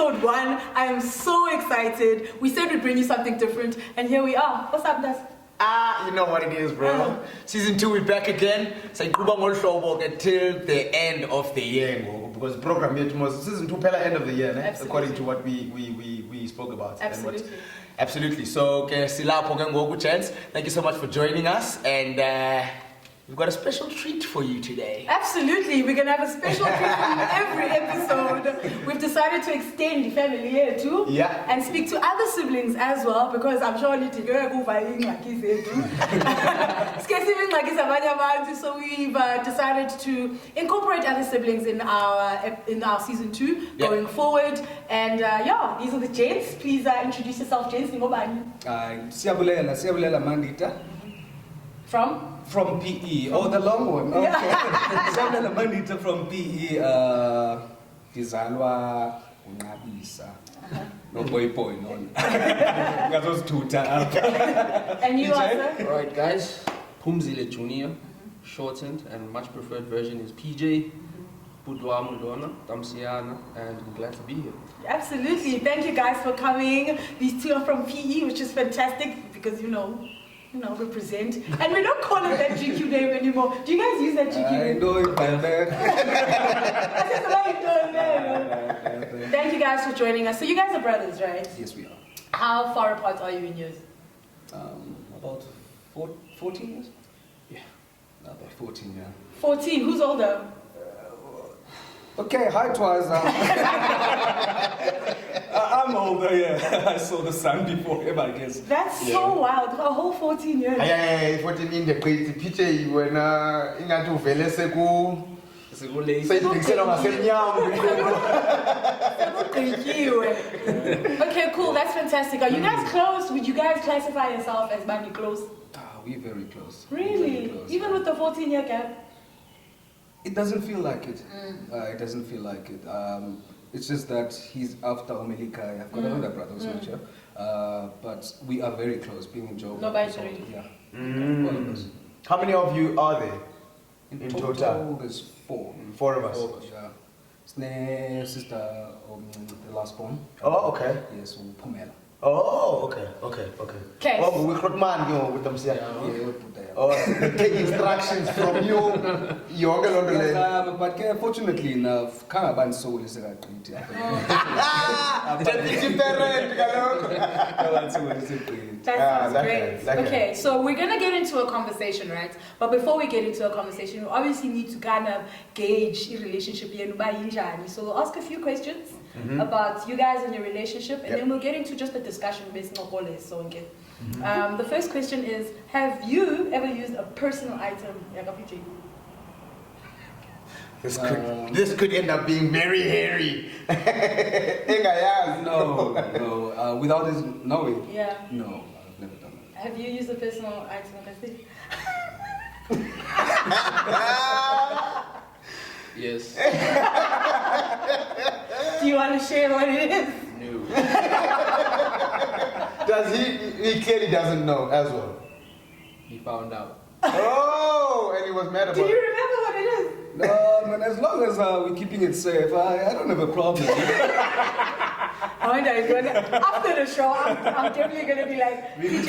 episode 1. I am so excited. We said we'd bring you something different, and here we are. What's up, Das? You know what it is, bro. Season 2, we're back again. So until the end of the year, because program yet was season 2 pela end of the year, according to what we spoke about. Absolutely. So chance. Thank you so much for joining us, and we've got a special treat for you today. Absolutely. We're going to have a special treat for you every episode. We've decided to extend the family here too. Yeah. And speak to other siblings as well, because I'm sure you to go so we've decided to incorporate other siblings in our season 2 going forward. And these are the gents. Please introduce yourself, gents. Siyabulela Mandita. From PE. Oh, the long one. Okay. Siyabulela Mandita from PE. Dizalwa unqabisa. No boy, no. And you also? Alright guys, Pumzile Junior, shortened and much preferred version is Pjay, Budwa Mulona, Damsiana, and I'm glad to be here. Absolutely. Thank you guys for coming. These two are from PE, which is fantastic because represent. And we don't call it that GQ name anymore. Do you guys use that GQ name? I know it by that. Thank you guys for joining us. So you guys are brothers, right? Yes, we are. How far apart are you in years? About 14 years? Yeah. About 14, yeah. 14. Who's older? Okay, height-wise, I'm older, yeah. I saw the sun before him, I guess. That's so wild. A whole 14 years. Yeah, 14 in the crazy picture when ingatu vele seku Okay, cool. That's fantastic. Are you guys close? Would you guys classify yourself as bandi close? We're very close. Really? Very close. Even with the 14-year gap? It doesn't feel like it. It doesn't feel like it. It's just that he's after Omelika. I've got another brother, but we are very close, being in Joburg. Nobody's ready. Yeah. All of us. How many of you are there? In total, there's 4. 4 of us. 4 of us, yeah. Sneh, sister, the last born. Oh, okay. Yes, Pumela. Oh, okay. Okay. Oh, we could man with them. Take instructions from you. But fortunately enough, Kanaban soul is a great. That's great. Okay, so we're going to get into a conversation, right? But before we get into a conversation, we obviously need to kind of gauge your relationship. So we'll ask a few questions about you guys and your relationship, and then we'll get into just a discussion based on all this. The first question is, have you ever used a personal item? This could end up being very hairy. No. Without his knowing. Yeah. No, I've never done that. Have you used a personal item? Yes. Do you want to share what it is? No. Does he clearly doesn't know as well. He found out. Oh, and he was mad about it. Do you remember what it is? No, man, as long as we're keeping it safe, I don't have a problem. After the show, I'm definitely going to be like, PJ,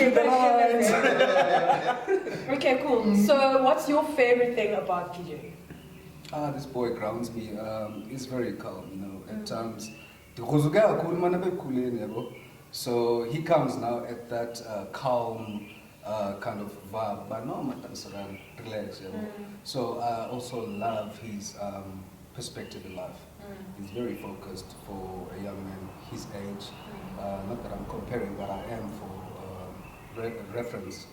okay, cool. So what's your favorite thing about PJ? This boy grounds me. He's very calm, at times. So he comes now at that calm kind of vibe, but no, relax. So I also love his perspective in life. He's very focused for a young man his age. Not that I'm comparing, but I am for reference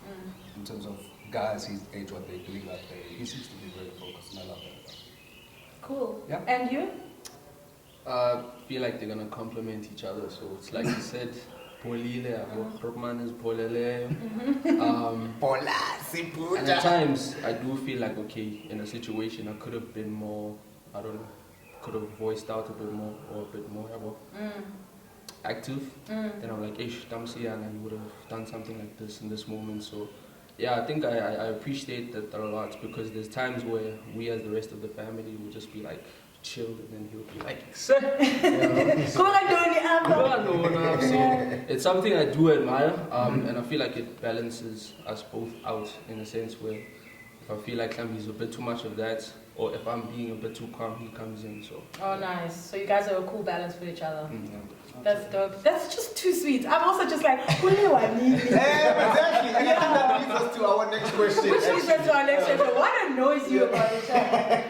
in terms of guys his age, what they're doing out there. He seems to be very focused, and I love that. Cool. Yeah. And you? I feel like they're gonna complement each other. So it's like you said, Polile, Propman is Polele. And at times I do feel like, okay, in a situation I could have been more, could have voiced out a bit more or a bit more active. Then I'm like, ish, Damsiana, you would have done something like this in this moment. So yeah, I think I appreciate that a lot, because there's times where we as the rest of the family will just be like chilled, and then he'll be like, sir. it's something I do admire, and I feel like it balances us both out in a sense where if I feel like he's a bit too much of that, or if I'm being a bit too calm, he comes in. So. Oh, nice. So you guys are a cool balance for each other. Yeah. That's dope. That's just too sweet. I'm also just like, who do I need? Exactly. And I think that leads us to our next question. Which leads us to our next question. What annoys you about each other?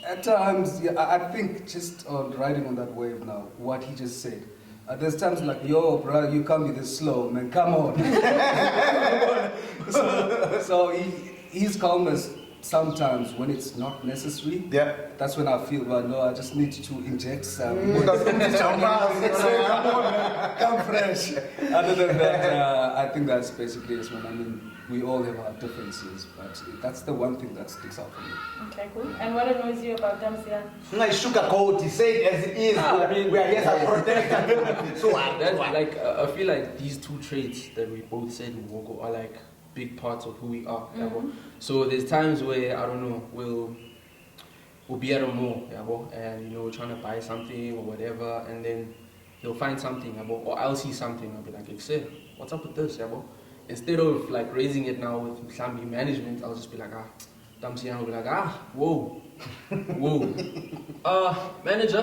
At times, yeah, I think just on riding on that wave now, what he just said. There's times like, yo, bro, you can't be this slow, man, come on. so he's calmness sometimes when it's not necessary. Yeah. That's when I feel, well, no, I just need to inject some. Come fresh. Other than that, I think that's basically it. I mean, we all have our differences, but that's the one thing that sticks out for me. Okay, cool. And what annoys you about Damsia? Like sugarcoat, he said it as it is. I mean, we are here to protect. So that's like I feel like these two traits that we both said in Wogo are like big parts of who we are. Yeah, so there's times where I don't know we'll be at a mall, and we're trying to buy something or whatever, and then he'll find something, or I'll see something. I'll be like, "Excel, what's up with this?" Instead of like raising it now with Mhlambi management, I'll just be like, Damsian will be like, whoa, manager.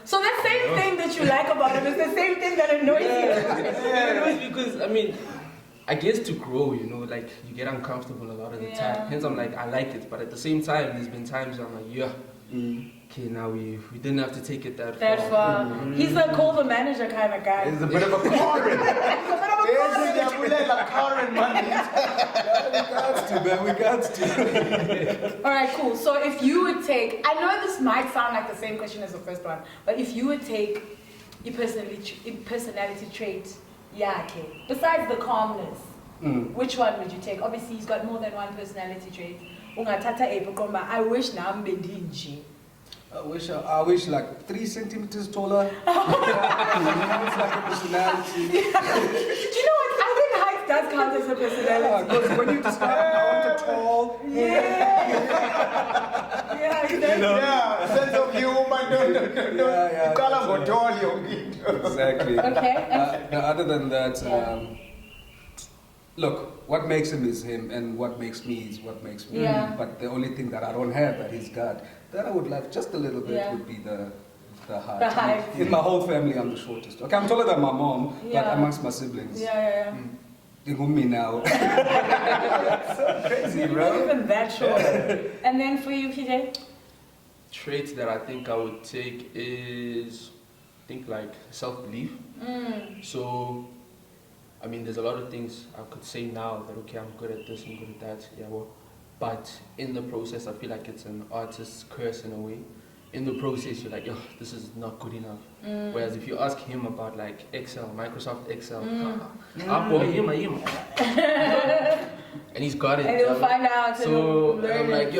So the same thing that you like about him is the same thing that annoys you. It annoys because I guess to grow, like you get uncomfortable a lot of the time. Hence I'm like, I like it, but at the same time, there's been times where I'm like, okay, now we didn't have to take it that far. He's a call the manager kind of guy. He's a bit of a Karen. We got to. Alright, cool. So if you would take, I know this might sound like the same question as the first one, but if you would take a personality trait, besides the calmness, which one would you take? Obviously, he's got more than one personality trait. I wish now I'm Bendinji. I wish like 3 centimeters taller. It's like a personality. Do you know what? I think height does count as a personality. Because when you describe I want a tall. Yeah, sense of humor. Exactly. Okay. Other than that, look, what makes him is him, and what makes me is what makes me. But the only thing that I don't have that he's got, that I would love just a little bit, would be the height. The height. In my whole family, I'm the shortest. Okay, I'm taller than my mom, but amongst my siblings. Me now. So crazy, bro. Even that short. And then for you, Pjay? Traits that I think I would take is, like self-belief. So, I mean, there's a lot of things I could say now that, okay, I'm good at this, I'm good at that, but in the process, I feel like it's an artist's curse in a way. In the process, you're like, this is not good enough. Whereas if you ask him about like Excel, Microsoft Excel, and he's got it. And he'll find out. So I'm like,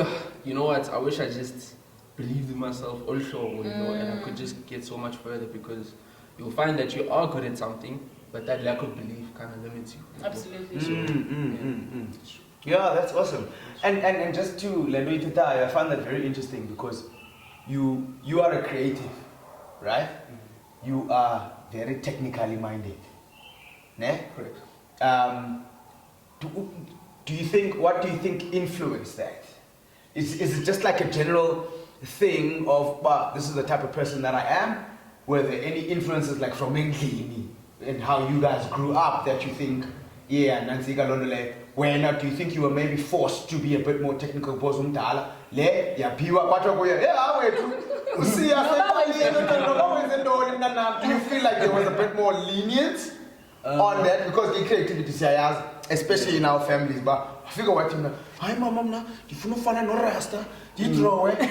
you know what? I wish I just believed in myself also, and I could just get so much further, because you'll find that you are good at something, but that lack of belief kind of limits you. Absolutely. Yeah, that's awesome. And just to Lendo Itata, I found that very interesting, because you are a creative, right? You are very technically minded. Ne? Correct. Do you think, what do you think influenced that? Is it just like a general thing of, this is the type of person that I am? Were there any influences like from Endlini and how you guys grew up that you think, Nancy Galondole, when do you think you were maybe forced to be a bit more technical? Do you feel like there was a bit more lenience on that? Because the creativity, especially in our families, but I figure what you know, hi mama, if you don't no rasta, you throw away. Do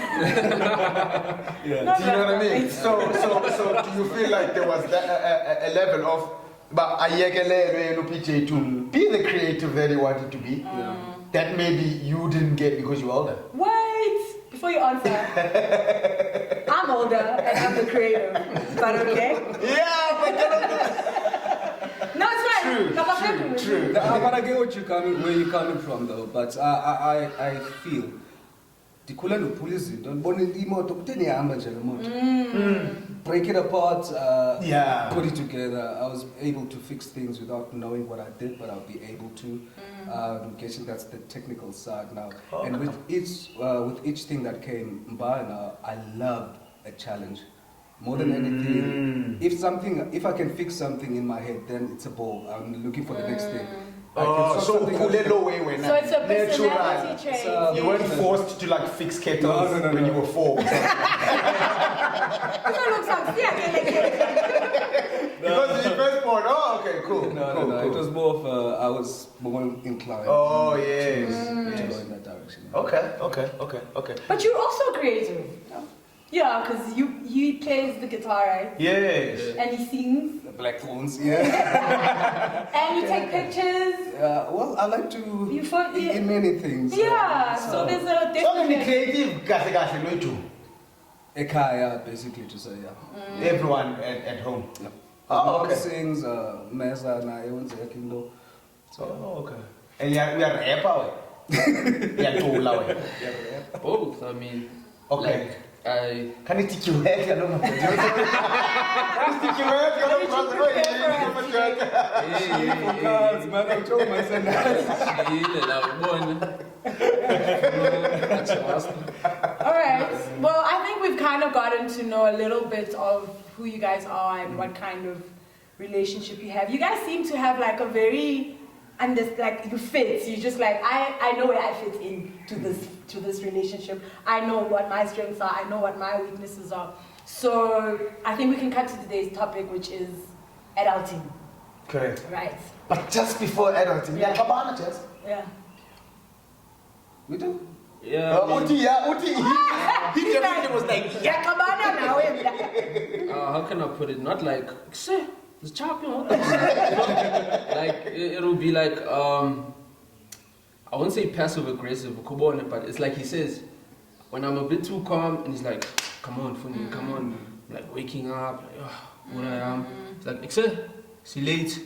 you know what I mean? So do you feel like there was that, a level of, but Pjay to be the creative that he wanted to be, that maybe you didn't get because you're older? Wait, before you answer, I'm older and I'm the creative, but okay? Yeah, but no, it's fine. True. But I get where you're coming from though, but I feel break it apart, put it Yeah. together. I was able to fix things without knowing what I did, but I'll be able to. I'm guessing that's the technical side now. Okay. And with each thing that came by now, I loved a challenge. More than anything, if I can fix something in my head, then it's a ball. I'm looking for the next thing. I can Oh, solve so something else. ukhulelo way So it's a personality natural. trait. You weren't forced to like fix kettles No. when you were 4. Because you first born. Oh, okay, cool. No. Cool. It was more of I was more inclined. Oh, to yes. go in that direction. Okay. But you're also creative. Yeah, because he plays the guitar, right? Yes. And he sings. The Black Phones, yeah. And you take pictures. Well, I like to in many things. Yeah, so there's a So many different. creative kahle lo too. Ekaya, basically to say, yeah. Everyone at home. Yeah. Oh, Mom okay. sings, Meza na yonze kindo. Oh, okay. And we are rapper. Yeah, too loud. Both. I mean, Okay. like, I Can you take your head? I don't know. Can you take your head? Man, I told myself Alright, well, I think we've kind of gotten to know a little bit of who you guys are and what kind of relationship you have. You guys seem to have like a very, like you fit. You just like, I know where I fit in to this relationship. I know what my strengths are. I know what my weaknesses are. So I think we can cut to today's topic, which is adulting. Correct. Right. But just before adulting, Yeah. yeah. We do. yeah. I mean, Uti. He definitely was like, yeah. how can I put it? Not like, say, the champion. Like, it'll be like, I won't say passive aggressive, but it's like he says, when I'm a bit too calm, and he's like, come on, Funny, come on. I'm like waking up, like, what I am. It's like, it's late.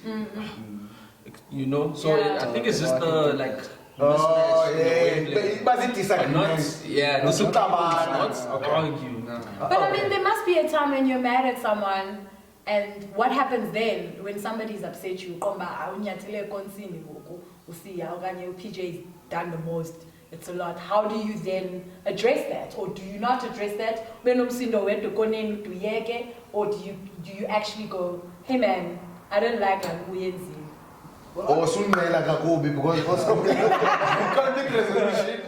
You know? So Yeah. I think it's just the, like, Oh, mismatch in the yeah. wavelength. But it But disagreement. not, yeah, Not disagreement, not okay. argue. Nah. But I mean, there must be a time when you're mad at someone, and what happens then when somebody's upset you? Pjay's done the most. It's a lot. How do you then address that, or do you not address that? Or do you actually go, hey man, I don't like uyenzi. Or sunmela kakubi because also conflict resolution.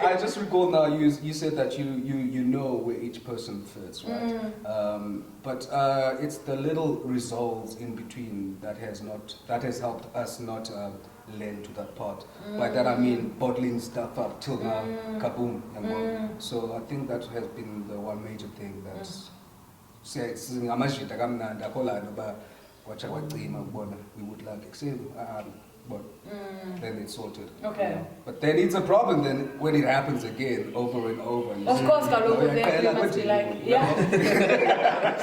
I just recall now you said that you know where each person fits, right? But it's the little resolves in between that has helped us not lend to that part. By that I mean bottling stuff up till now, kaboom. So I think that has been the one major thing that's we would like but then it's sorted. Okay. You know. But then it's a problem then when it happens again over and over. Of course, Kaloku, then you must be like, yeah.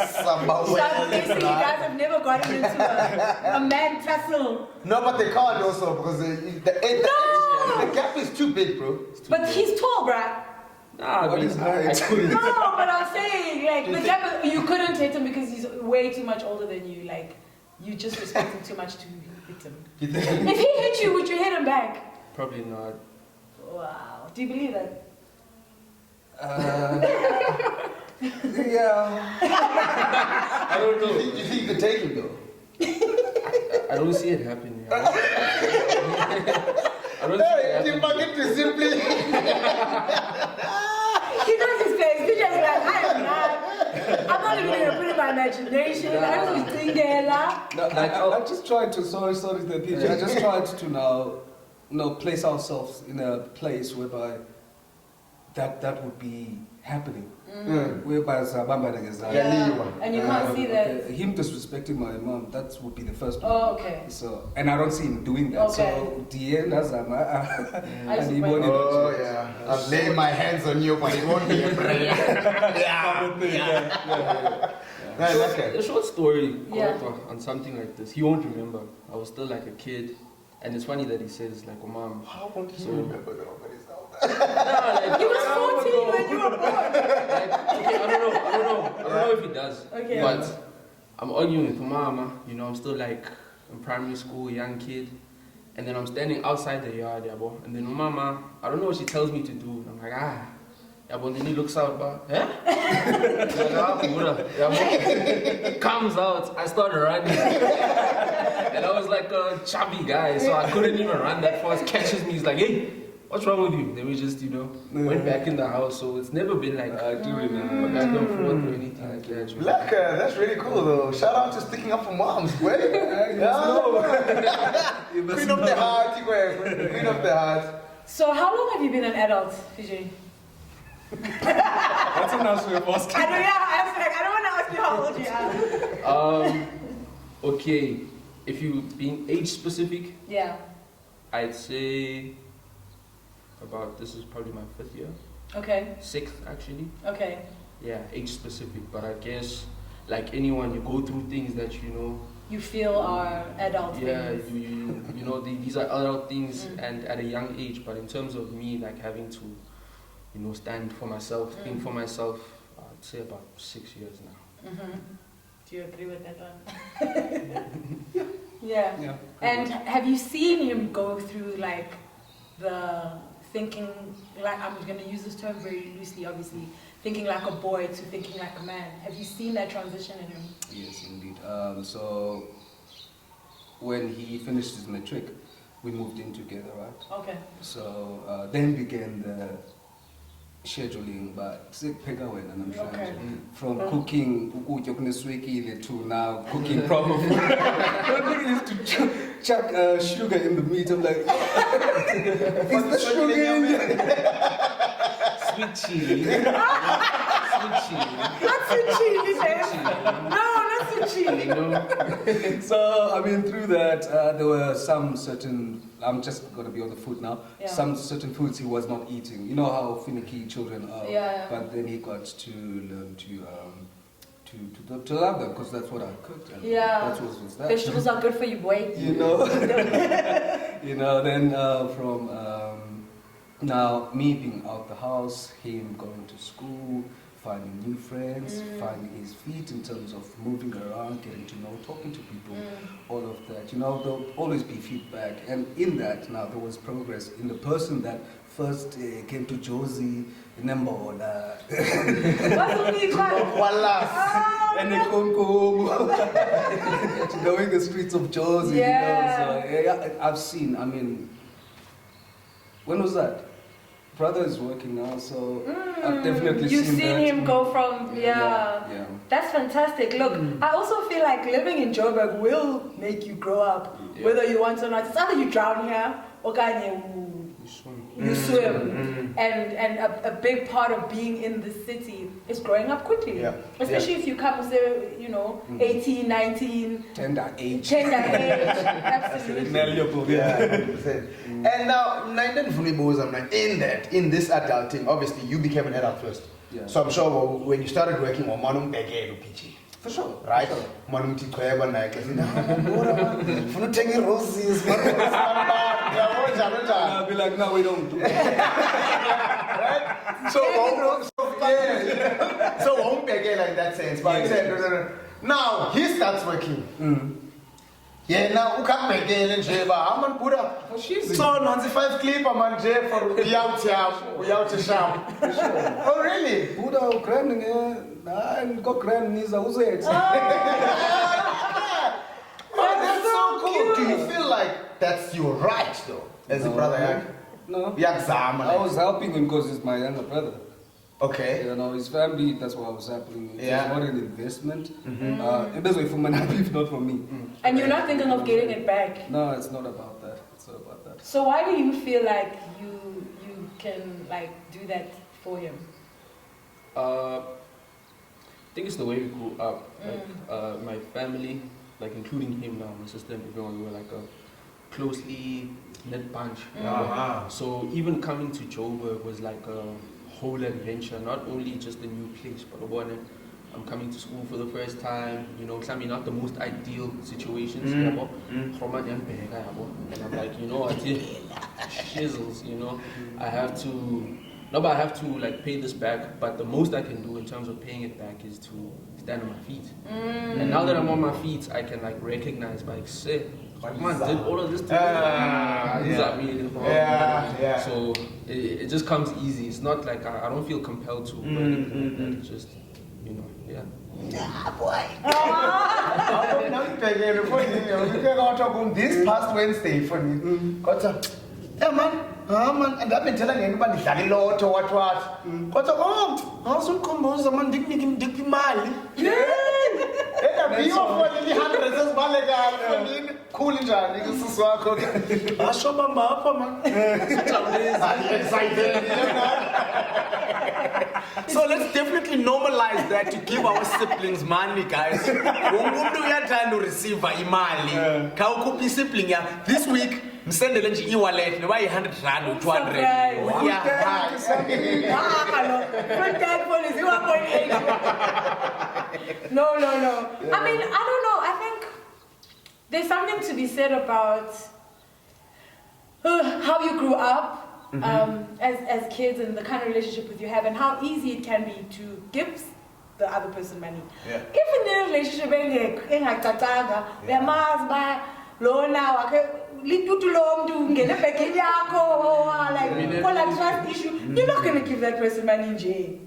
So basically, you guys have never gotten into a mad tussle. No, but they can't also because the gap is too big, bro. But he's tall, bruh. Nah, What I mean, is I that? couldn't. No, but I'm saying, like, the gap, you couldn't hit him because he's way too much older than you. Like, you just respect him too much to hit him. If he hit you, would you hit him back? Probably not. Wow. Do you believe that? Yeah. I don't know. You think you could take him though? I don't see it happening. I don't see it Hey, you happening. fucking too simply. He knows his face. He's just like, I am not. I'm not even going to put in my imagination. I don't know who's No, like, I just tried to, sorry the picture. I just tried to now place ourselves in a place whereby that would be happening. Whereby And you can't see that. Him disrespecting my mom, that would be the first one. Oh, okay. So, and I don't see him doing that. Okay. So, the end, that's I he wanted Oh to- yeah. I've laid my hands on you, but it won't be a prayer. Yeah. Okay. A short story Yeah. on something like this. He won't remember. I was still like a kid. And it's funny that he says, like, oh, mom. How won't he So- remember the nobody's out? Nah, like, He was 14 when you were born. like, okay, I don't know. don't know if he does. Okay. But I'm arguing with mama, you know, I'm still like in primary school, young kid. And then I'm standing outside the yard, yeah, boy. And then mama, I don't know what she tells me to do. I'm like, yeah, but then he looks out, but, comes out, I started running. And I was like a chubby guy, so I couldn't even run that fast. Catches me, he's like, hey, what's wrong with you? Then we just, you know, went back in the house. So it's never been like, I do remember back and forth or anything like that. Black, that's really cool though. Shout out to sticking up for moms, boy. Queen of the heart, Queen of the heart. So how long have you been an adult, Pjay? That's an answer you're asking. I don't want to ask you how old you are. Okay, if you being age specific, Yeah. I'd say about, this is probably my 5th year. Okay. 6th actually. Okay. Yeah, age specific, but I guess like anyone, you go through things that you know. You feel are adult Yeah, things. you know these are adult things, and at a young age. But in terms of me, like having to, you know, stand for myself, think for myself, I'd say about 6 years now. Do you agree with that one? Yeah. Yeah. And have you seen him go through like the thinking, like, I'm going to use this term very loosely, obviously, thinking like a boy to thinking like a man? Have you seen that transition in him? Yes, indeed. So when he finished his matric, we moved in together, right? Okay. So then began the scheduling, but Okay. from cooking ukutya okuneswekile to now cooking proper food. When we used to chuck sugar in the meat, I'm like, is the sugar in there? Sweet chili. Sweet chili. Not sweet chili, Dave. No, not sweet chili. You know? So, I mean, through that, there were some certain, I'm just going to be on the food now, Yeah. some certain foods he was not eating. You know how finicky children are. Yeah. But then he got to learn to love them, because that's what I cooked. And Yeah. that was that. Vegetables are good for you, boy. You know, then from now me being out the house, him going to school, finding new friends, finding his feet in terms of moving around, getting to know, talking to people, all of that. You know, there'll always be feedback, and in that now there was progress in the person that first came to Josie, remember all that. And the knowing the streets of Josie, Yeah. you know. So yeah, I've seen. I mean, when was that? Brother is working now, so I've definitely You've seen that. him go from, yeah. That's fantastic. Look, I also feel like living in Joburg will make you grow up, whether you want or not. It's either you drown here or you swim. And a big part of being in the city is growing up quickly. Yeah. Especially if you come, say, 18, 19. Tender age. Absolutely. Malleable, Yeah, 100%. And now, in this adulting, obviously you became an adult first. Yeah. So I'm sure when you started working on Manum Pjay, For sure. right? Manum Tikweba Nike, for taking roses, I'll be like, no, we don't do that. right? So won't Pjay like that sense. But he said, no. Now he starts working. Yeah, now who can make it? I'm on Buddha. So, Nancy 5 clip, I'm on J for we out to sham. Oh, really? Buddha, grand, and got grand knees, I was it. Oh, that's so cool. Do you feel like that's your right, though, as a brother? No. I I was helping him because he's my younger brother. Okay. You know, his family, that's what I was helping. It Yeah. was not an investment. It doesn't for money, if not for me. And you're not thinking of getting it back. No, it's not about that. It's not about that. So why do you feel like you can like do that for him? I think it's the way we grew up. Like my family, like including him now, my sister and everyone, we were like a closely knit bunch. So even coming to Joburg was like a whole adventure, not only just a new place, but I'm coming to school for the first time, I mean, not the most ideal situations, and I'm like, I shizzles, I have to no, but I have to like pay this back. But the most I can do in terms of paying it back is to stand on my feet. And now that I'm on my feet, I can like recognize, like, say, man did all of this to me. Yeah. So it just comes easy. It's not like I don't feel compelled to. Or anything like that. It's just, you know, yeah. Yeah, boy. This past Wednesday for me. Got yeah, man. And I've been telling anybody that a lot or what. Got also come on, someone dick mali. Yeah, be off for the hundreds as Malaga. Cool in Jan, this is what I show my mama. Excited. So let's definitely normalize that to give our siblings money, guys. Umuntu uyathanda to receive imali. Khawukhupha sibling ya this week msendele nje e-wallet noba yi-100 rand or 200. Yeah. No. I mean, I don't know. I think there's something to be said about how you grew up. As kids and the kind of relationship with you have and how easy it can be to give the other person money. Yeah. If in the relationship engacacanga uyamazi ba lona wakhe litutu lo mntu ngene ebhekini yakho like call a trust issue, you're not going to give that person money nje.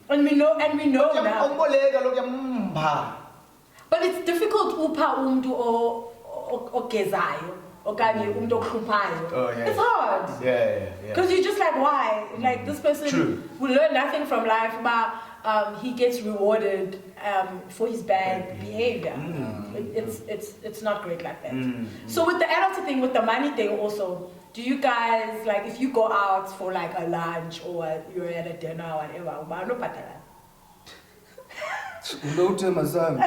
And we know now. But it's difficult upha umntu ogezayo. It's hard. Yeah. Because you're just like, why? Like this person will learn nothing from life, but he gets rewarded for his bad behavior. It's not great like that. So with the adult thing, with the money thing also, do you guys, like if you go out for like a lunch or you're at a dinner or whatever, No to my son.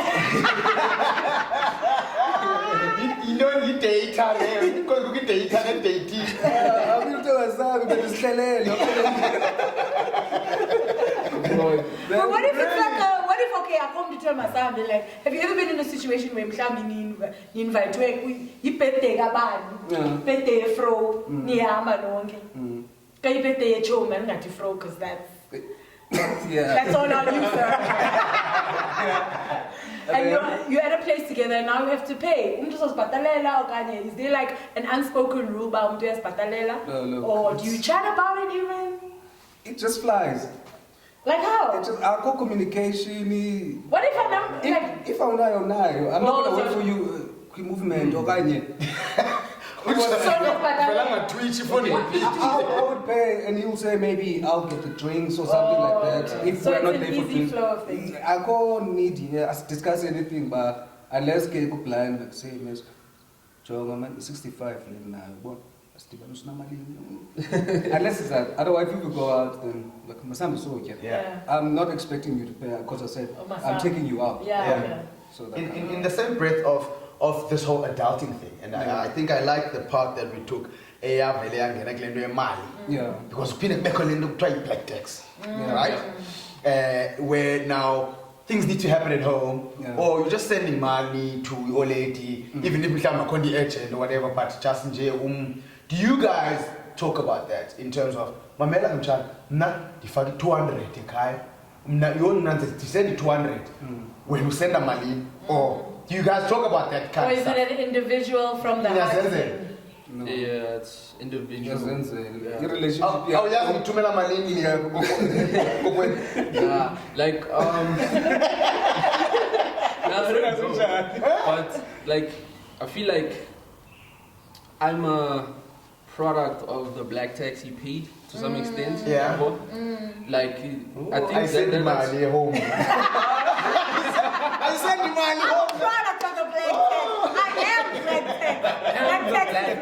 You don't need data, because we get data and dating. I will tell my son, but it's But what if it's like okay, I come to tell my son, be like, have you ever been in a situation where you invite you pete kabani, pete fro, niyama nonke, you pete choma ngati fro, because that's that's all on you, sir. And you're at a place together and now you have to pay. Is there like an unspoken rule about No. or do you chat about it even? It just flies. Like how? It's just our communication. What if If I'm not gonna wait for you movement or I would pay and he'll say maybe I'll get the drinks or something like that. If so we're it's not an there for easy drinks. flow of things. I can't need us discuss anything, but unless get a plan that say miss Joe 65 now. Unless it's that. Otherwise if you go out then like my son is so okay. Yeah. I'm not expecting you to pay because I said I'm taking you out. Yeah. So that in the same breath of this whole adulting thing, and I think I like the part that we took. Because we try black tax, right? Where now things need to happen at home, or you're just sending money to your lady, even if you have a agent or whatever. But just do you guys talk about that in terms of Mamela Mchan? Na the 200 you send 200 when you send a money, or do you guys talk about that kind or of is stuff? it an individual from the heart? No. Yeah, it's individual. Your relationship. Yeah, like but like I feel like I'm a product of the black tax he paid to some extent. Yeah. Like I think I send money home. I send money I'm a home. product of the black tax. I am black tax.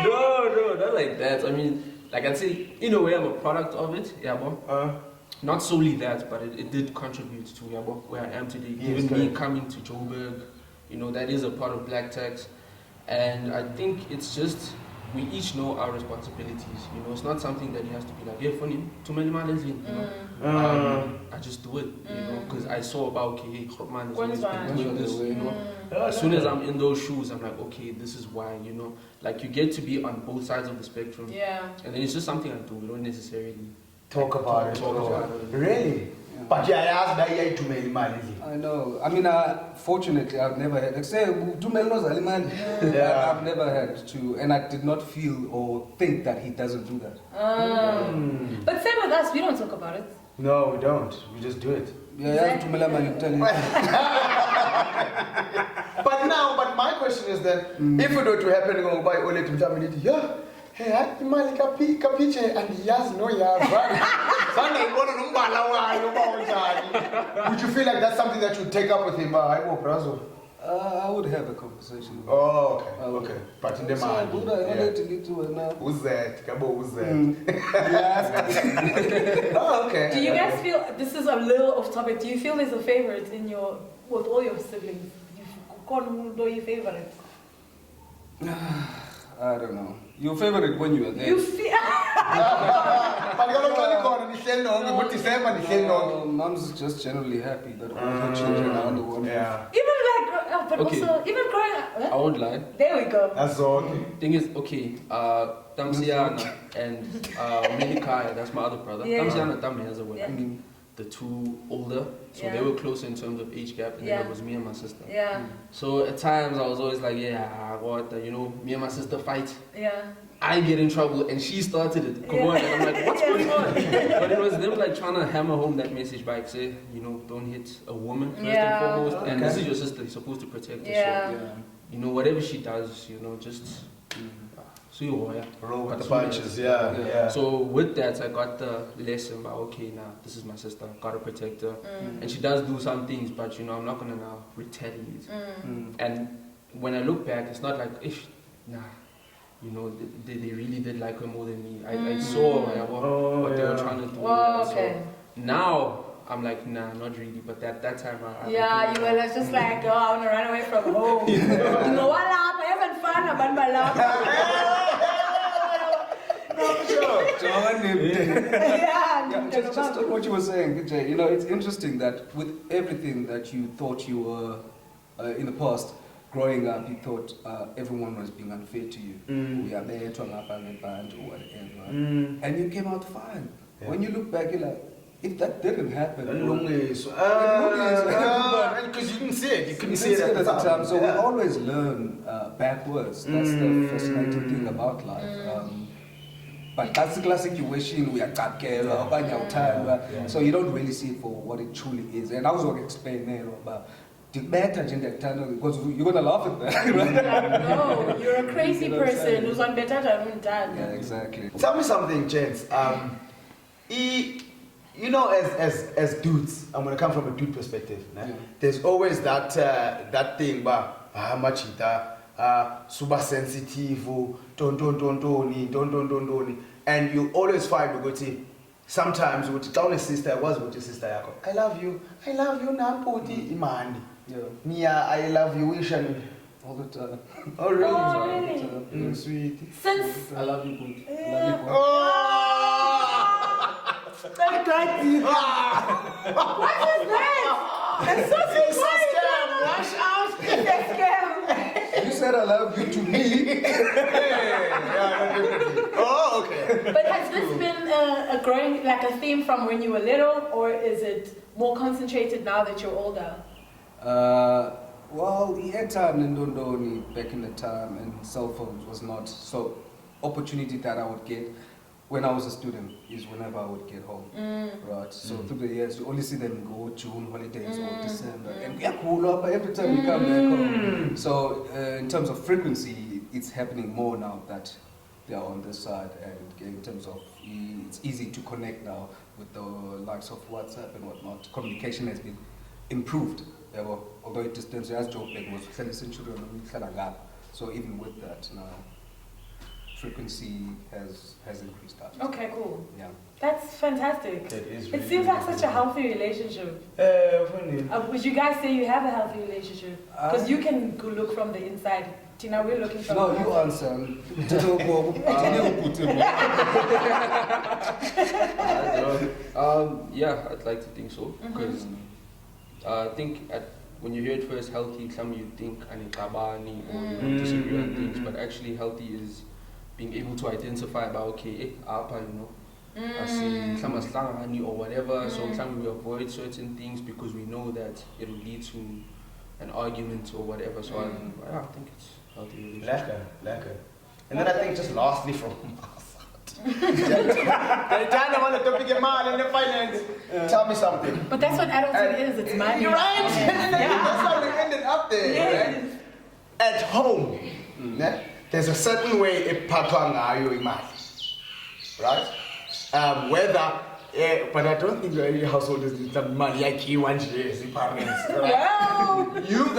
No, not like that. I mean, like I'd say, in a way, I'm a product of it. Not solely that, but it did contribute to where I am today. Yes, Even me coming to Joburg, that is a part of black tax. And I think it's just, we each know our responsibilities. It's not something that he has to be like, yeah, funny, too many money, I just do it, because I saw about, okay, hey, man is always When's been doing this, you know. As soon as I'm in those shoes, I'm like, okay, this is why, you know. Like, you get to be on both sides of the spectrum. Yeah. And then it's just something I do. We don't necessarily talk about it. Really? But yeah, I asked that to me, I know. I mean, fortunately, I've never had. I've never had to, and I did not feel or think that he doesn't do that. But same with us, we don't talk about it. No, we don't. We just do it. Yeah, But my question is that if it were to happen, go by all it yeah. Hey, imali kapiche and yes, no, would you feel like that's something that you take up with him? I would have a conversation. Oh, okay. But in the mind. Who's that? Who's that? Oh, okay. Do you guys feel, this is a little off topic, do you feel there's a favorite with all your siblings? Who do you favorite? I don't know. Your favorite when you were there? You feel... Mom's just generally happy that all her children are on the one. Yeah. Even like, but Okay. also, even growing up... I won't lie. There we go. That's all. Thing is, okay, Tamsiana and Melikaya, that's my other brother. Yeah. Tamsiana and Tamheza were, Yeah. I mean, the two older, so Yeah. they were closer in terms of age gap, and Yeah. then it was me and my sister. Yeah, So at times I was always like, yeah, what, you know, me and my sister fight. yeah. I get in trouble and she started it. Come Yeah. on, and I'm like, what's Yeah. going on? But it was them like trying to hammer home that message by say, you know, don't hit a woman first Yeah. and foremost. And this Okay. is your sister, you're supposed to protect her. Yeah. So, you know, whatever she does, you know, just so you are, Roll with Got the two punches, minutes. yeah. So with that, I got the lesson about, okay, now this is my sister, gotta protect her. And she does do some things, but you know, I'm not gonna now retaliate. And when I look back, it's not like, you know, they really did like her more than me. I saw what they were trying to do. Oh, okay. So now I'm like, nah, not really. But that time, I Yeah, you were just like, oh, I want to run away from home. You know, what up? I haven't fun about my life. Yeah, just what you were saying, Pjay, you know, it's interesting that with everything that you thought you were in the past, growing up, you thought everyone was being unfair to you. We are there to up and band or whatever. And you came out fine. Yeah. When you look back, you're like, if that didn't happen, Because you didn't see it. You couldn't see it at the time. So we always learn backwards. That's the fascinating thing about life. But that's the classic situation we are so you don't really see it for what it truly is. And I was going to explain there about the better because you're going to laugh at that. Right? No, you're a crazy person who's on better than dad. Yeah, exactly. Tell me something, gents. You know, as dudes, I'm gonna come from a dude perspective. Yeah. There's always that thing, machita, super sensitive, don't, and you always find to go to. Sometimes with down a sister, was with your sister. I love you, Namputi, Imandi. Mia, I love you, Ishan. All the time. Oh really? Oh, really? Sweet. Since... I love you, good. Yeah. Oh! What is that? That's so scam. Wash out. It's a scam. You said I love you to me. Oh, okay. But has this been a growing, like a theme from when you were little, or is it more concentrated now that you're older? Well, the airtime in Dondoni back in the time and cell phones was not so opportunity that I would get when I was a student is whenever I would get home, right? So through the years, you only see them go June holidays or December, and every time we come back home. So in terms of frequency, it's happening more now that they are on this side, and in terms of it's easy to connect now with the likes of WhatsApp and whatnot. Communication has been improved. Although it distance as Joe Beck was so even with that now, frequency has increased. Okay, cool. Yeah. That's fantastic. It is It really seems like such a healthy relationship. Would you guys say you have a healthy relationship? Because you can go look from the inside. Tina, we're looking from No, the you outside. answer. Yeah, I'd like to think so. Because I think when you hear it first, healthy, some you think anikabani or you disagree on things, but actually healthy is being able to identify about okay, apa, I see some or whatever. So some we avoid certain things because we know that it will lead to an argument or whatever. So I think it's healthy. Lekker. And then I think just lastly from the topic of money and the finance. Tell me something. But that's what adulting is. It's money. You're right. That's how we ended up there. Yes. Right? At home, there's a certain way it ngayo imali, right? Whether, but I don't think your household is money. Like you want parents. Wow. Do you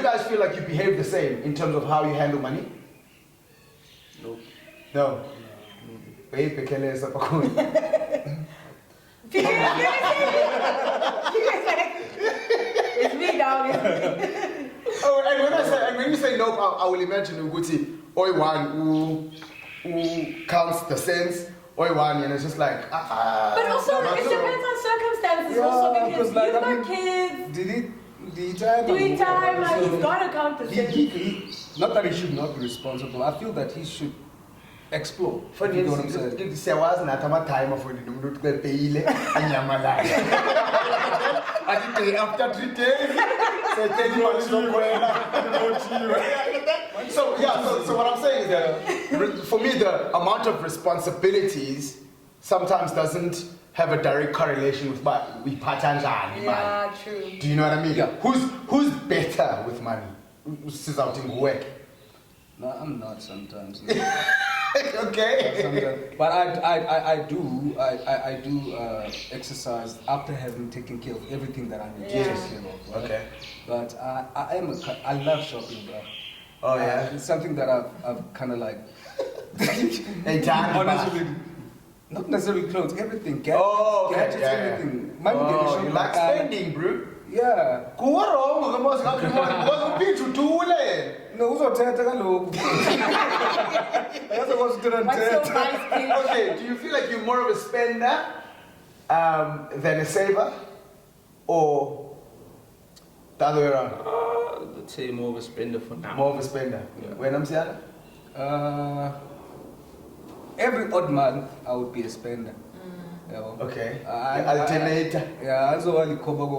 guys feel like you behave the same in terms of how you handle money? No. It's me, dog. Oh, and when you say no, I will imagine Uguti, oi one who counts the cents, oi one, and it's just like But also, it depends on circumstances. Also, because you've got kids. Doing time, like he's gotta count the cents. Not that he should not be responsible. I feel that he should explore. For you know what I'm saying? Time of when you look at the after 3 days, so what I'm saying is that for me the amount of responsibilities sometimes doesn't have a direct correlation with patterns. Yeah, true. Do you know what I mean? Yeah. Who's better with money? Who's out in work? No, I'm not sometimes. Okay. Sometimes. But I do exercise after having taken care of everything that I need to take care of. Right? Okay. But I love shopping, bro. Oh yeah. It's something that I've kind of like. Honestly, not necessarily clothes, everything. Gadgets, everything. You like spending, bro. Yeah. No, uzothetha kaloku. Okay, do you feel like you're more of a spender than a saver, or the other way around? Let's say more of a spender for now. More of a spender. Yeah. When I'm saying? Every odd month I would be a spender. Okay. Alternator. Yeah, that's all I cover go.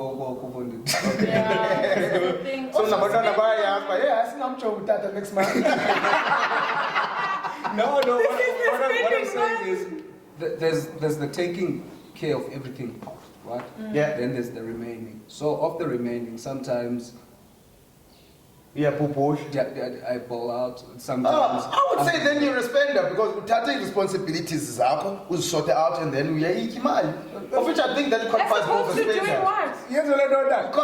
Yeah. So I'm sure that next month. No. What I'm saying is there's the taking care of everything part, right? Yeah. Then there's the remaining. So of the remaining, sometimes. Yeah, push. I ball out sometimes. I would say then you're a spender because we take responsibilities we sort it out and then we are eating money. Of which I think that qualifies more of a spender. Doing what? Yes, I know that.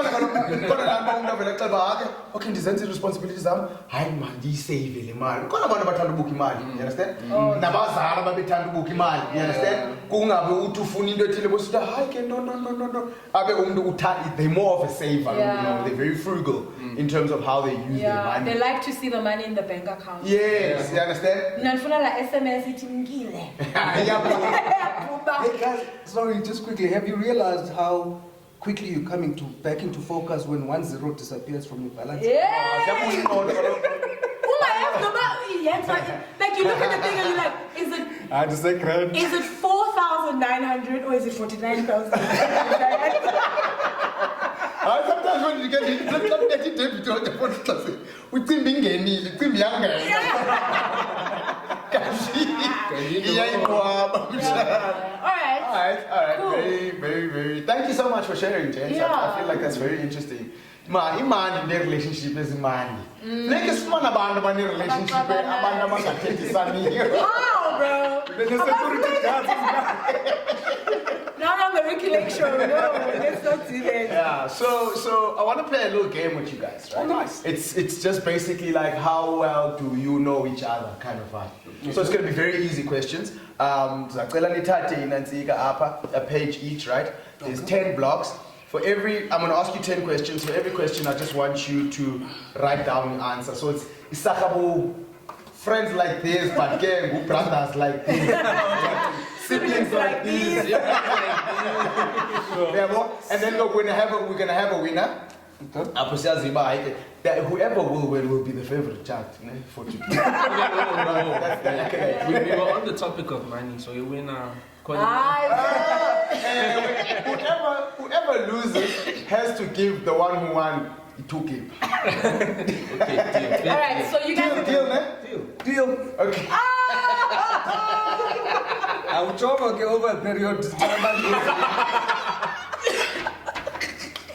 Okay, ndizenze responsibilities zami. Hayi man, ndiyisave le mali. Khona abantu abathanda ukubuka imali, you understand? Nabazali ababethanda ukubuka imali, you understand? Kungabe uthi ufuna into ethile bosithi hayi ke no. Abe umuntu they're more of a saver, you know, they're very frugal in terms of how they use their money. They like to see the money in the bank account. Yes, you understand? Nanifuna la SMS ithi ngile. Hey guys, sorry, just quickly, have you realized how quickly you're coming back into focus when 10 disappears from your balance? Yeah. Like you look at the thing and you're like, is it? I had to say credit. Is it 4,900 or is it 49,000? Sometimes when you get it, debit on the phone class, we think it's younger. Alright. Cool. Very. Thank you so much for sharing, James. Yeah. I feel like that's very interesting. Imagine in their relationship is money. Like a small abandoned relationship, How, bro? Now I'm a Ricky Lake show. No, let's not do that. Yeah. So I want to play a little game with you guys, right? Oh, nice. It's just basically like how well do you know each other, kind of vibe. So it's going to be very easy questions. A page each, right? There's 10 blocks. I'm going to ask you 10 questions. For every question, I just want you to write down the answer. So it's friends like this, but brothers like this, siblings like this. Yeah, well, and then look, we're gonna have a winner. Okay. Whoever will win will be the favorite child for today. We were on the topic of money, so you win whoever loses has to give the one who won 2K. Okay, deal. All right, so you guys. Deal. Okay. I will try to get over a period.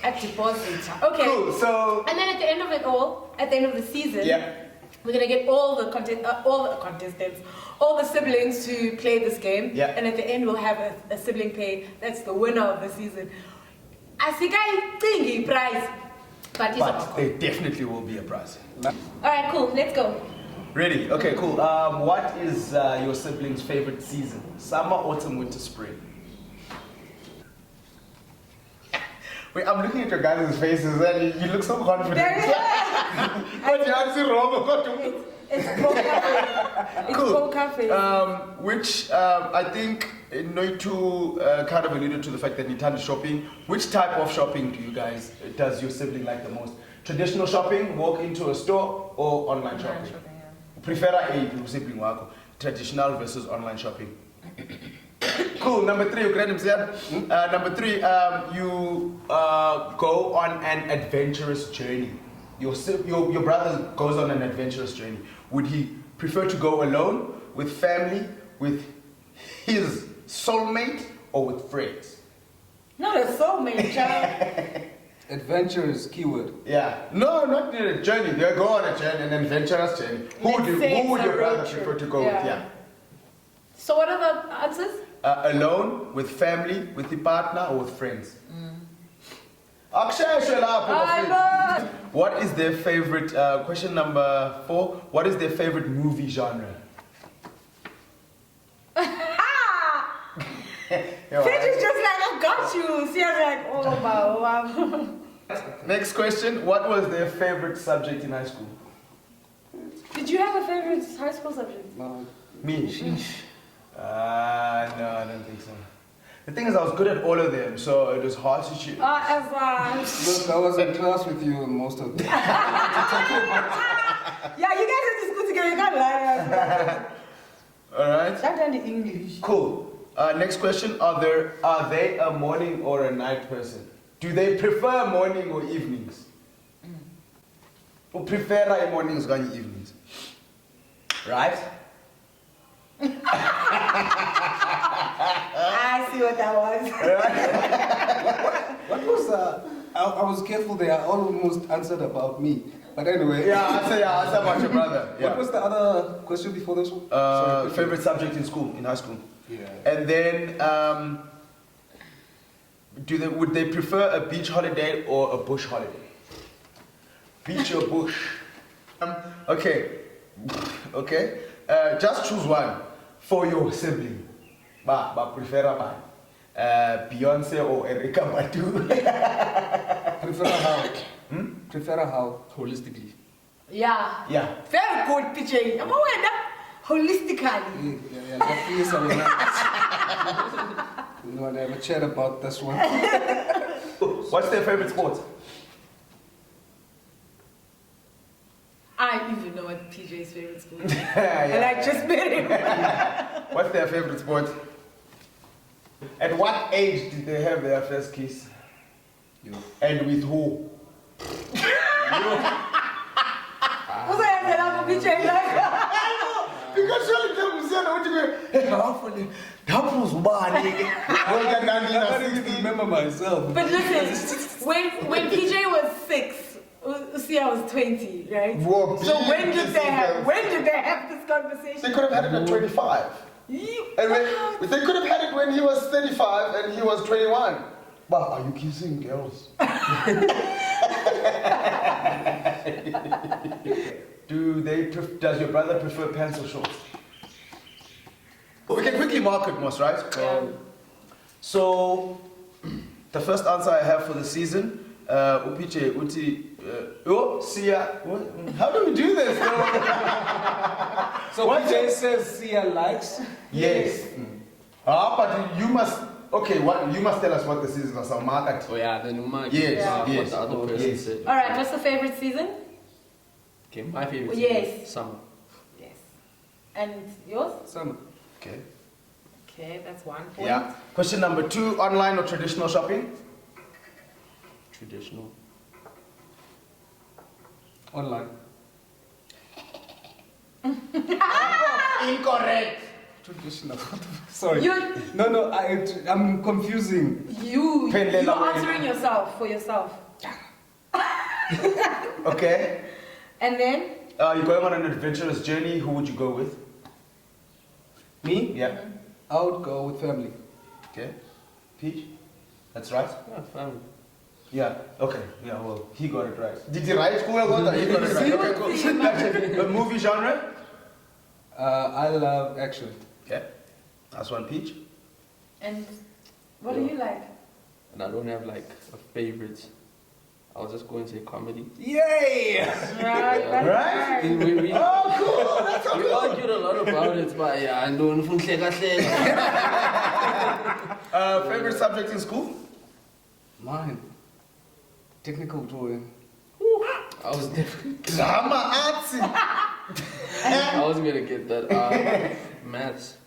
At deposit. Okay. Cool. So. And then at the end of it all, at the end of the season, we're gonna get all the contestants, all the siblings to play this game. Yeah. And at the end, we'll have a sibling play. That's the winner of the season. I think I think prize, but there definitely will be a prize. All right, cool. Let's go. Ready? Okay, cool. What is your sibling's favorite season? Summer, autumn, winter, spring? Wait, I'm looking at your guys' faces and you look so confident. But you answer wrong. It's pro cafe. It's Cool. pro cafe. Which I think Noitu kind of alluded to the fact that Nintendo shopping. Which type of shopping does your sibling like the most? Traditional shopping, walk into a store, or online shopping? Prefer a sibling wako. Traditional versus online shopping. Cool. Number 3, number 3, you go on an adventurous journey. Your brother goes on an adventurous journey. Would he prefer to go alone, with family, with his soulmate, or with friends? Not a soulmate, child. Adventure is keyword. Yeah. No, not a journey. They go on a journey, an adventurous journey. Who would your brother prefer to go with? Yeah. So what are the answers? Alone, with family, with the partner, or with friends? What is their favorite, question number 4, what is their favorite movie genre? Fitch is just like, I got you. See, I was like, oh, wow. Next question, what was their favorite subject in high school? Did you have a favorite high school subject? No. Me? No, I don't think so. The thing is, I was good at all of them, so it was hard to choose. Look, I was in class with you most of the time. Yeah, you guys are just good together. You can't lie. Alright? Start on the English. Cool. Next question, are they a morning or a night person? Do they prefer morning or evenings? Or prefer mornings or evenings? Right? I see what that was. What was I was careful there. I almost answered about me. But anyway. Yeah, answer about your brother. Yeah. What was the other question before this one? Sorry, favorite subject in school, in high school. Yeah. And then, would they prefer a beach holiday or a bush holiday? Beach or bush? Okay. Just choose one for your sibling. Prefer Beyonce or Erika Badu? Prefer how? Prefer how? Holistically. Yeah. Yeah. Very good, Pjay. I'm aware that holistically. We want to have a chat about this one. What's their favorite sport? I even know what PJ's favorite sport is. Yeah. And I just met him. What's their favorite sport? At what age did they have their first kiss? You. And with who? What's that? PJ like? Because surely they will say, that was bad. I don't even remember myself. But listen, when PJ was 6, Usia was 20, right? Whoa, so when did they have this conversation? They could have had it at 25. And they could have had it when he was 35 and he was 21. But are you kissing girls? Does your brother prefer pants or shorts? We can quickly mark it, Moss, right? So, the first answer I have for the season, Upiche, Uti, Sia. How do we do this? So PJ says Sia likes? Yes. But you must Okay, what you must tell us what the seasons are. So market. Oh yeah, then Uma. Yes, Yeah. What yes. the other person Yes. said. All right, what's the favorite season? Okay, my favorite. Yes. Season, summer. Yes. And yours? Summer. Okay. Okay, that's 1 point. Yeah. Question number 2: online or traditional shopping? Traditional. Online. Incorrect. Traditional. Sorry. You- No, I'm confusing. You're Pendela way. answering yourself for yourself. Okay. And then? You're going on an adventurous journey. Who would you go with? Me? Yeah. I would go with family. Okay. Peach. That's right. Yeah, family. Yeah. Okay. Yeah. Well, he got it right. Did he write? Who else got it? He got it right. Okay. Cool. A movie genre. I love action. Okay. That's one. Peach. And what do you like? And I don't have like a favorite. I was just going to say comedy. Yay! Right, that's Right? We Oh, cool. That's so we cool. argued a lot about it, but yeah, I don't know. Favorite subject in school? Mine. Technical drawing. I was definitely. Drama, artsy. I wasn't gonna get that. Maths.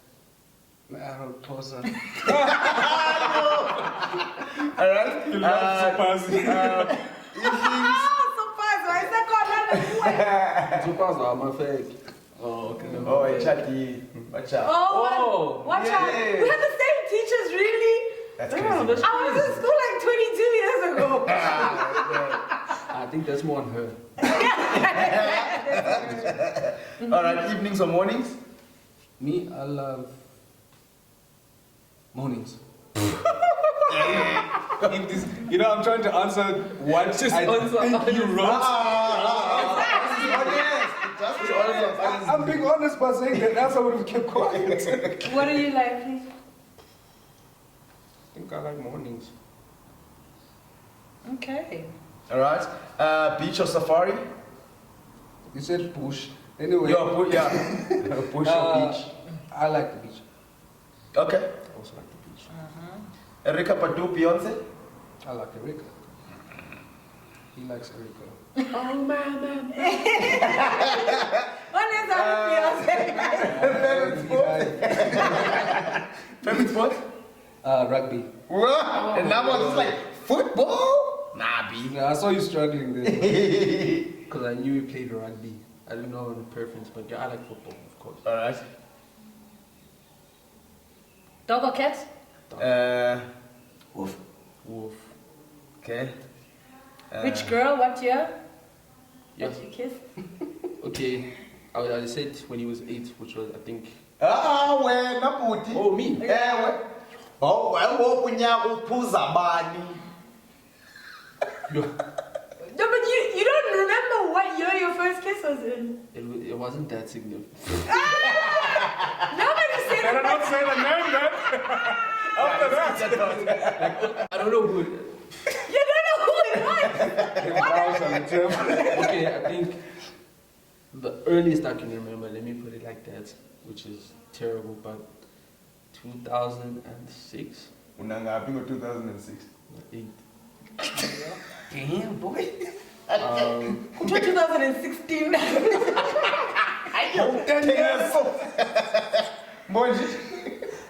I wrote closer. Alright. Evenings. Surprise, why is that called? Two parts are my fake. Oh, okay. Oh, hey, Chatty. Watch out. Oh, Oh, watch out. yeah. We had the same teachers, really? That's Yeah, crazy. that's- I was in school like 22 years ago. I think that's more on her. Alright, evenings or mornings? Me, I love mornings. If this, I'm trying to answer what Just I answer think you wrote. I'm being honest by saying that else I would have kept quiet. What do you like, please? I think I like mornings. Okay. Alright. Beach or safari? You said bush. Anyway, Yeah. Bush or beach? I like the beach. Okay. I also like the beach. Erika Padu, Beyonce? I like Erika. He likes Erika. Oh man. What is that? Favorite sport? Rugby. What? And that was just like football? Nah, B. Yeah, I saw you struggling there. Because I knew he played rugby. I didn't know the preference, but yeah, I like football, of course. Alright. Dog or cat? Wolf. Wolf. Okay. Which girl? What year? Yeah. Did you kiss? Okay. I said when he was 8, which was I think. Wena buti. Oh, me. Ewe. Oh, well, unyaka uphuza bani. No, but you don't remember what year your first kiss was in. It wasn't that significant. Nobody said Better not say the name then. After that. I don't know who. You don't know who it was. Okay, I think the earliest I can remember, let me put it like that, which is terrible, but 2006? Unangaphi ngo 2006. 8. Damn, boy. 2016. Hold 10 years. Monji.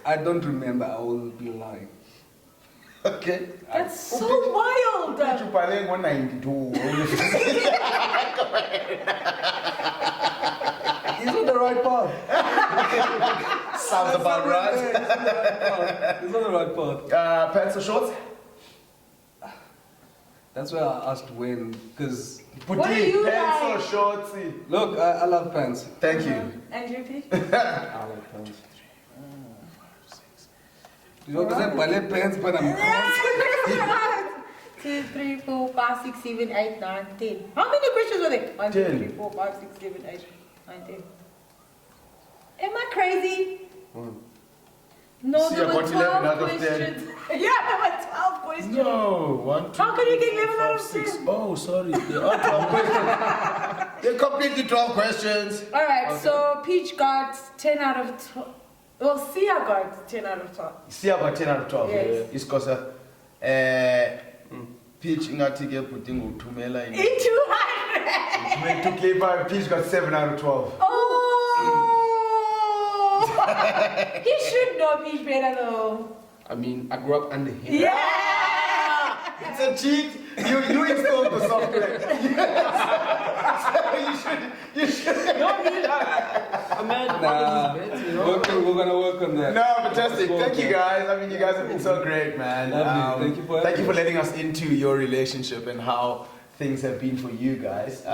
I don't remember. I will be lying. Okay. That's so wild. Uthi ubhale ngo92. He's on the right path. Sounds about right. He's on the right path. Pants or shorts? That's why I asked when, because What do you pants like? or shorts? look, I love pants. Thank you. Andrew, please. I like pants. You know, because I ballet pants, but I'm 2, 3, 4, 5, 6, 7, 8, 9, 10. How many questions were there? 1, 2, 10. 3, 4, 5, 6, 7, 8, 9, 10. Am I crazy? No, See, there I were got 11 out 12 of 10. questions. Yeah, there were 12 questions. No, 1, 2, How can you get 11 out 5, of 6. 10? Oh, sorry. There are 12 questions. They're completely 12 questions. Alright, so Peach got 10 out of 12. Well, Sia got 10 out of 12. Sia got 10 out of 12. Yes. Iskosa. Peach ingathi ke bhuti nguthumela In 200! went to K5, Peach got 7 out of 12. Oh! He should know Peach better though. I mean, I grew up under him. Yeah! It's a cheat. You installed the software. you should. No, I mean, I'm mad. Nah, we're gonna work on that. No, fantastic. Thank you guys. I mean, you guys have been so great, man. Lovely. Thank you for letting us into your relationship and how things have been for you guys.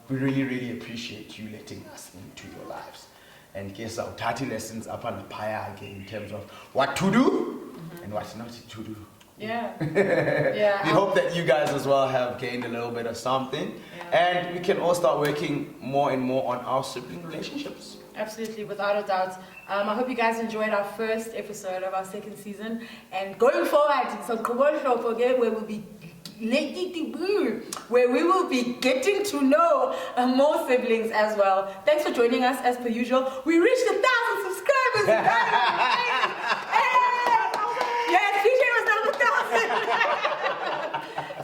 We really, really appreciate you letting us into your lives. And guess our tati lessons up on the pie again in terms of what to do and what not to do. Yeah. Yeah. We hope that you guys as well have gained a little bit of something. Yeah. And we can all start working more and more on our sibling relationships. Absolutely, without a doubt. I hope you guys enjoyed our first episode of our second season. And going forward, so commercial again, where we will be getting to know more siblings as well. Thanks for joining us as per usual. We reached 1,000 subscribers. Yes, PJ was number 1,000.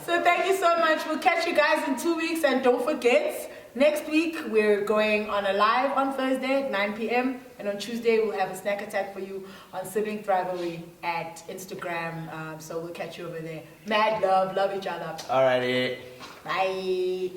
So thank you so much. We'll catch you guys in 2 weeks, and don't forget, next week we're going on a live on Thursday at 9 p.m. and on Tuesday we'll have a snack attack for you on Sibling Thrivery at Instagram. So we'll catch you over there. Mad love each other. Alrighty. Bye.